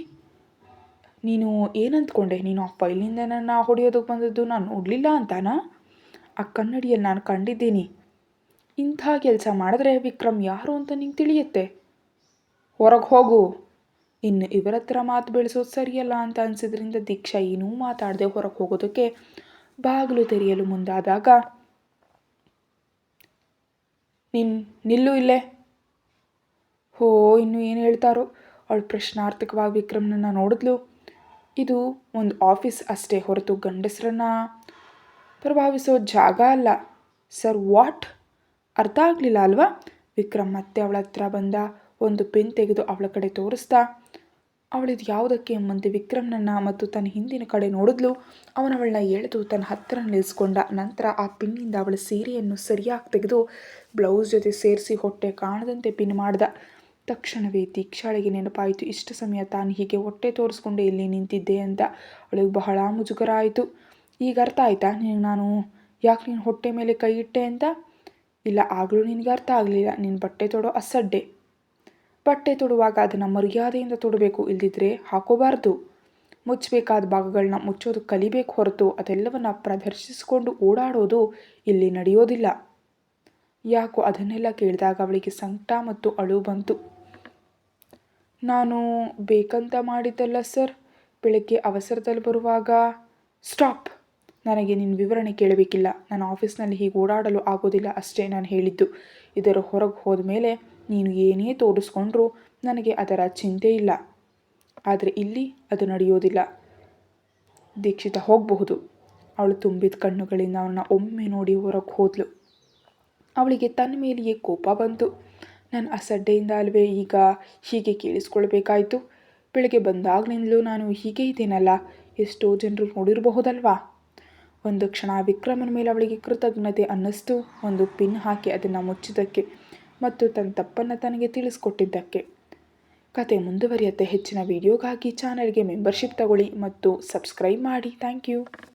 ನೀನು ಏನಂದ್ಕೊಂಡೆ? ನೀನು ಆ ಫೈಲಿಂದ ನನ್ನ ಹೊಡೆಯೋದಕ್ಕೆ ಬಂದದ್ದು ನಾನು ನೋಡಲಿಲ್ಲ ಅಂತಾನಾ? ಆ ಕನ್ನಡಿಯಲ್ಲಿ ನಾನು ಕಂಡಿದ್ದೀನಿ. ಇಂಥ ಕೆಲಸ ಮಾಡಿದ್ರೆ ವಿಕ್ರಮ್ ಯಾರು ಅಂತ ನಿಂಗೆ ತಿಳಿಯುತ್ತೆ. ಹೊರಗೆ ಹೋಗು. ಇನ್ನು ಇವರ ಹತ್ರ ಮಾತು ಬೆಳೆಸೋದು ಸರಿಯಲ್ಲ ಅಂತ ಅನಿಸಿದ್ರಿಂದ ದೀಕ್ಷಾ ಏನೂ ಮಾತಾಡದೆ ಹೊರಗೆ ಹೋಗೋದಕ್ಕೆ ಬಾಗಿಲು ತೆರೆಯಲು ಮುಂದಾದಾಗ, ನಿಲ್ಲು ಇಲ್ಲೇ. ಇನ್ನು ಏನು ಹೇಳ್ತಾರೋ? ಅವಳು ಪ್ರಶ್ನಾರ್ಥಕವಾಗಿ ವಿಕ್ರಮ್ನನ್ನು ನೋಡಿದ್ಲು. ಇದು ಒಂದು ಆಫೀಸ್ ಅಷ್ಟೇ ಹೊರತು ಗಂಡಸರನ್ನು ಪ್ರಭಾವಿಸೋ ಜಾಗ ಅಲ್ಲ. Sir, what? ಅರ್ಥ ಆಗಲಿಲ್ಲ ಅಲ್ವಾ? ವಿಕ್ರಮ್ ಮತ್ತೆ ಅವಳ ಹತ್ರ ಬಂದ. ಒಂದು ಪೆನ್ ತೆಗೆದು ಅವಳ ಕಡೆ ತೋರಿಸ್ತಾ. ಅವಳಿದು ಯಾವುದಕ್ಕೆ ಎಂಬಂತೆ ವಿಕ್ರಮ್ನನ್ನು ಮತ್ತು ತನ್ನ ಹಿಂದಿನ ಕಡೆ ನೋಡಿದ್ಲು. ಅವನವಳನ್ನ ಎಳೆದು ತನ್ನ ಹತ್ತಿರ ನಿಲ್ಲಿಸ್ಕೊಂಡ. ನಂತರ ಆ ಪಿನ್ನಿಂದ ಅವಳ ಸೀರೆಯನ್ನು ಸರಿಯಾಗಿ ತೆಗೆದು ಬ್ಲೌಸ್ ಜೊತೆ ಸೇರಿಸಿ ಹೊಟ್ಟೆ ಕಾಣದಂತೆ ಪಿನ್ ಮಾಡ್ದ. ತಕ್ಷಣವೇ ದೀಕ್ಷಾಳಿಗೆ ನೆನಪಾಯಿತು, ಇಷ್ಟು ಸಮಯ ತಾನು ಹೀಗೆ ಹೊಟ್ಟೆ ತೋರಿಸ್ಕೊಂಡೆ ಇಲ್ಲಿ ನಿಂತಿದ್ದೆ ಅಂತ. ಅವಳಿಗೆ ಬಹಳ ಮುಜುಗರ ಆಯಿತು. ಈಗ ಅರ್ಥ ಆಯಿತಾ ನಿನಗೆ ನಾನು ಯಾಕೆ ನೀನು ಹೊಟ್ಟೆ ಮೇಲೆ ಕೈ ಇಟ್ಟೆ ಅಂತ? ಇಲ್ಲ, ಆಗಲೂ ನಿನಗೆ ಅರ್ಥ ಆಗಲಿಲ್ಲ. ನೀನು ಬಟ್ಟೆ ತೊಡೋ ಅಸಡ್ಡೆ. ಬಟ್ಟೆ ತೊಡುವಾಗ ಅದನ್ನು ಮರ್ಯಾದೆಯಿಂದ ತೊಡಬೇಕು, ಇಲ್ದಿದ್ರೆ ಹಾಕೋಬಾರ್ದು. ಮುಚ್ಚಬೇಕಾದ ಭಾಗಗಳನ್ನ ಮುಚ್ಚೋದು ಕಲಿಬೇಕು ಹೊರತು ಅದೆಲ್ಲವನ್ನು ಪ್ರದರ್ಶಿಸಿಕೊಂಡು ಓಡಾಡೋದು ಇಲ್ಲಿ ನಡೆಯೋದಿಲ್ಲ. ಯಾಕೋ ಅದನ್ನೆಲ್ಲ ಕೇಳಿದಾಗ ಅವಳಿಗೆ ಸಂಕಟ ಮತ್ತು ಅಳು ಬಂತು. ನಾನು ಬೇಕಂತ ಮಾಡಿದ್ದಲ್ಲ ಸರ್. ಬೆಳಗ್ಗೆ ಅವಸರದಲ್ಲಿ ಬರುವಾಗ. ಸ್ಟಾಪ್. ನನಗೆ ನಿನ್ನ ವಿವರಣೆ ಕೇಳಬೇಕಿಲ್ಲ. ನನ್ನ ಆಫೀಸ್ನಲ್ಲಿ ಹೀಗೆ ಓಡಾಡಲು ಆಗೋದಿಲ್ಲ ಅಷ್ಟೇ ನಾನು ಹೇಳಿದ್ದು. ಇದರ ಹೊರಗೆ ಹೋದ ಮೇಲೆ ನೀನು ಏನೇ ತೋರಿಸ್ಕೊಂಡ್ರೂ ನನಗೆ ಅದರ ಚಿಂತೆ ಇಲ್ಲ. ಆದರೆ ಇಲ್ಲಿ ಅದು ನಡೆಯೋದಿಲ್ಲ. ದೀಕ್ಷಿತ ಹೋಗಬಹುದು. ಅವಳು ತುಂಬಿದ ಕಣ್ಣುಗಳಿಂದ ಅವನ್ನ ಒಮ್ಮೆ ನೋಡಿ ಹೊರಗೆ ಹೋದ್ಲು. ಅವಳಿಗೆ ತನ್ನ ಮೇಲೆಯೇ ಕೋಪ ಬಂತು. ನನ್ನ ಅಸಡ್ಡೆಯಿಂದ ಅಲ್ವೇ ಈಗ ಹೀಗೆ ಕೇಳಿಸ್ಕೊಳ್ಬೇಕಾಯಿತು. ಬೆಳಗ್ಗೆ ಬಂದಾಗಲಿಂದಲೂ ನಾನು ಹೀಗೆ ಇದ್ದೇನಲ್ಲ, ಎಷ್ಟೋ ಜನರು ನೋಡಿರಬಹುದಲ್ವಾ? ಒಂದು ಕ್ಷಣ ವಿಕ್ರಮನ ಮೇಲೆ ಅವಳಿಗೆ ಕೃತಜ್ಞತೆ ಅನ್ನಿಸ್ತು. ಒಂದು ಪಿನ್ ಹಾಕಿ ಅದನ್ನು ಮುಚ್ಚಿದ್ದಕ್ಕೆ ಮತ್ತು ತನ್ನ ತಪ್ಪನ್ನು ತನಗೆ ತಿಳಿಸ್ಕೊಟ್ಟಿದ್ದಕ್ಕೆ. ಕತೆ ಮುಂದುವರಿಯುತ್ತೆ. ಹೆಚ್ಚಿನ ವಿಡಿಯೋಗಾಗಿ ಚಾನಲ್ಗೆ ಮೆಂಬರ್ಶಿಪ್ ತಗೊಳ್ಳಿ ಮತ್ತು ಸಬ್ಸ್ಕ್ರೈಬ್ ಮಾಡಿ. Thank you.